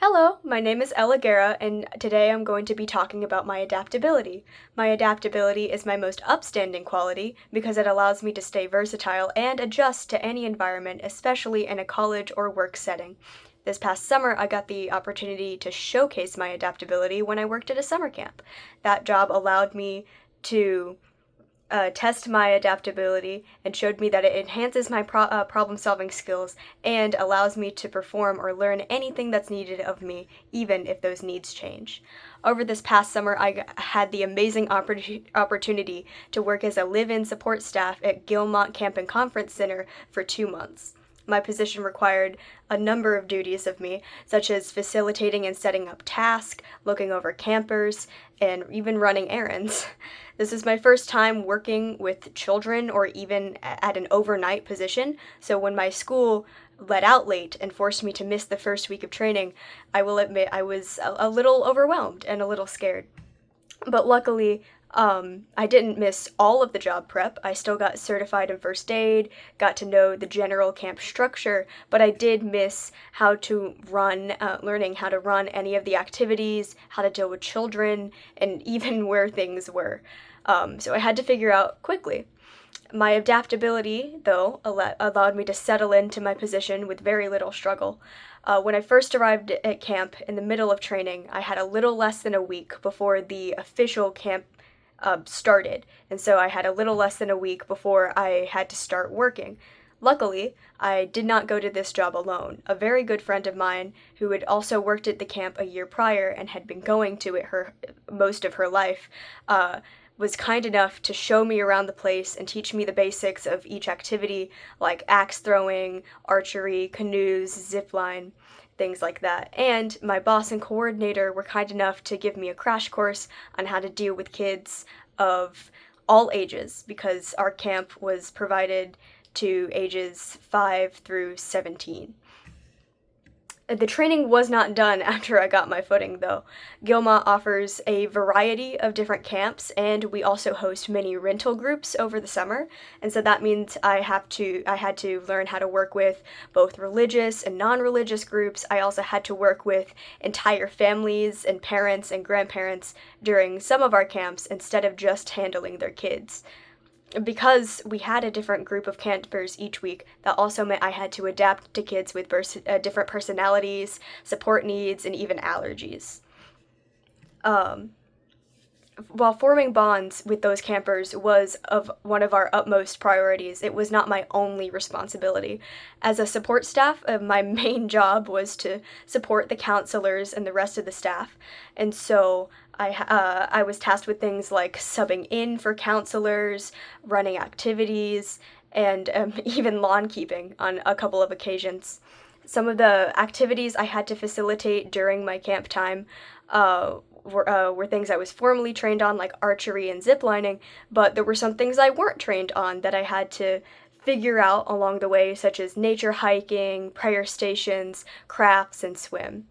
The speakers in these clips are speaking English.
Hello, my name is Ella Guerra, and today I'm going to be talking about my adaptability. My adaptability is my most upstanding quality because it allows me to stay versatile and adjust to any environment, especially in a college or work setting. This past summer, I got the opportunity to showcase my adaptability when I worked at a summer camp. That job allowed me to test my adaptability and showed me that it enhances my problem solving skills and allows me to perform or learn anything that's needed of me, even if those needs change. Over this past summer, I had the amazing opportunity to work as a live in support staff at Gilmont Camp and Conference Center for 2 months. My position required a number of duties of me, such as facilitating and setting up tasks, looking over campers, and even running errands. This is my first time working with children or even at an overnight position, so when my school let out late and forced me to miss the first week of training, I will admit I was a little overwhelmed and a little scared. But luckily, I didn't miss all of the job prep. I still got certified in first aid, got to know the general camp structure, but I did miss how to learning how to run any of the activities, how to deal with children, and even where things were. So I had to figure out quickly. My adaptability, though, allowed me to settle into my position with very little struggle. When I first arrived at camp in the middle of training, I had a little less than a week before the official camp started, and so I had a little less than a week before I had to start working. Luckily, I did not go to this job alone. A very good friend of mine, who had also worked at the camp a year prior and had been going to it most of her life, was kind enough to show me around the place and teach me the basics of each activity, like axe throwing, archery, canoes, zip line, things like that. And my boss and coordinator were kind enough to give me a crash course on how to deal with kids of all ages, because our camp was provided to ages 5 through 17. The training was not done after I got my footing, though. Gilmont offers a variety of different camps, and we also host many rental groups over the summer. And so that means I had to learn how to work with both religious and non-religious groups. I also had to work with entire families and parents and grandparents during some of our camps instead of just handling their kids. Because we had a different group of campers each week, that also meant I had to adapt to kids with different personalities, support needs, and even allergies. Um, while forming bonds with those campers was of one of our utmost priorities, it was not my only responsibility. As a support staff, my main job was to support the counselors and the rest of the staff, and so I was tasked with things like subbing in for counselors, running activities, and even lawn keeping on a couple of occasions. Some of the activities I had to facilitate during my camp time were things I was formally trained on, like archery and ziplining, but there were some things I weren't trained on that I had to figure out along the way, such as nature hiking, prayer stations, crafts, and swim.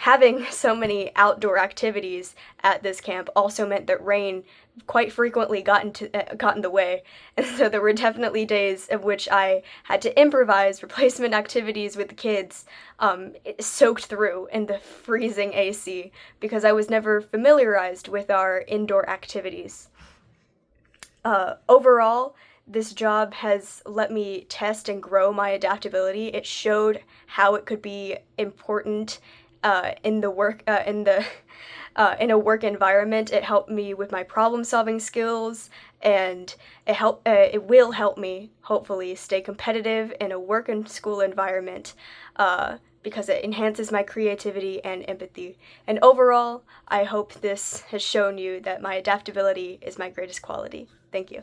Having so many outdoor activities at this camp also meant that rain quite frequently got in the way, and so there were definitely days of which I had to improvise replacement activities with the kids, soaked through in the freezing AC because I was never familiarized with our indoor activities. Overall, this job has let me test and grow my adaptability. It showed how it could be important in the work in a work environment. It helped me with my problem solving skills, and it will help me hopefully stay competitive in a work and school environment, because it enhances my creativity and empathy. And overall, I hope this has shown you that my adaptability is my greatest quality. Thank you.